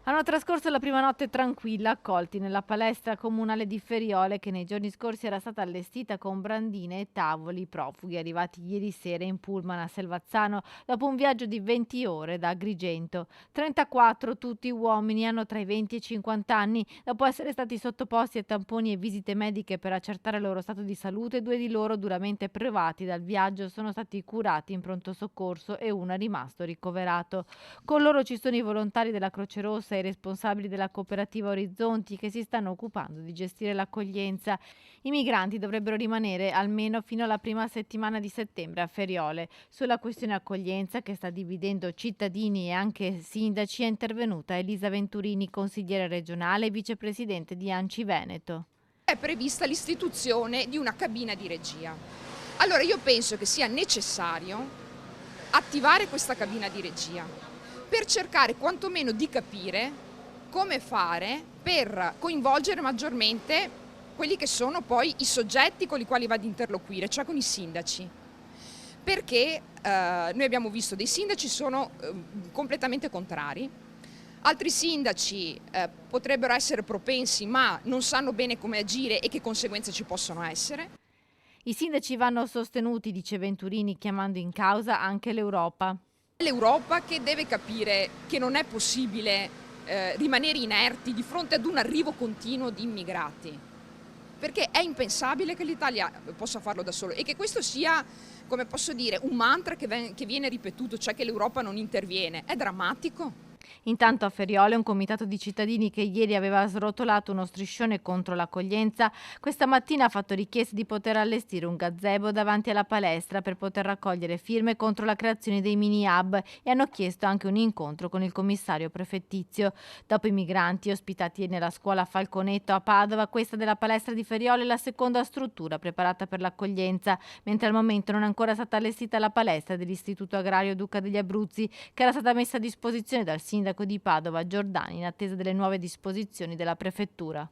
Hanno trascorso la prima notte tranquilla, accolti nella palestra comunale di Feriole che nei giorni scorsi era stata allestita con brandine e tavoli profughi arrivati ieri sera in pullman a Selvazzano dopo un viaggio di 20 ore da Agrigento. 34, tutti uomini, hanno tra i 20 e i 50 anni. Dopo essere stati sottoposti a tamponi e visite mediche per accertare il loro stato di salute, due di loro duramente privati dal viaggio sono stati curati in pronto soccorso e uno è rimasto ricoverato. Con loro ci sono i volontari della Croce Rossa e i responsabili della cooperativa Orizzonti che si stanno occupando di gestire l'accoglienza. I migranti dovrebbero rimanere almeno fino alla prima settimana di settembre a Feriole. Sulla questione accoglienza che sta dividendo cittadini e anche sindaci è intervenuta Elisa Venturini, consigliere regionale e vicepresidente di ANCI Veneto. È prevista l'istituzione di una cabina di regia. Allora io penso che sia necessario attivare questa cabina di regia per cercare quantomeno di capire come fare per coinvolgere maggiormente quelli che sono poi i soggetti con i quali va ad interloquire, cioè con i sindaci. Perché noi abbiamo visto dei sindaci sono completamente contrari, altri sindaci potrebbero essere propensi ma non sanno bene come agire e che conseguenze ci possono essere. I sindaci vanno sostenuti, dice Venturini, chiamando in causa anche l'Europa. L'Europa che deve capire che non è possibile rimanere inerti di fronte ad un arrivo continuo di immigrati, perché è impensabile che l'Italia possa farlo da solo e che questo sia, come posso dire, un mantra che viene ripetuto, cioè che l'Europa non interviene. È drammatico. Intanto a Feriole un comitato di cittadini che ieri aveva srotolato uno striscione contro l'accoglienza, questa mattina ha fatto richiesta di poter allestire un gazebo davanti alla palestra per poter raccogliere firme contro la creazione dei mini hub e hanno chiesto anche un incontro con il commissario prefettizio. Dopo i migranti ospitati nella scuola Falconetto a Padova, questa della palestra di Feriole è la seconda struttura preparata per l'accoglienza, mentre al momento non è ancora stata allestita la palestra dell'Istituto Agrario Duca degli Abruzzi, che era stata messa a disposizione dal sindaco di Padova Giordani in attesa delle nuove disposizioni della prefettura.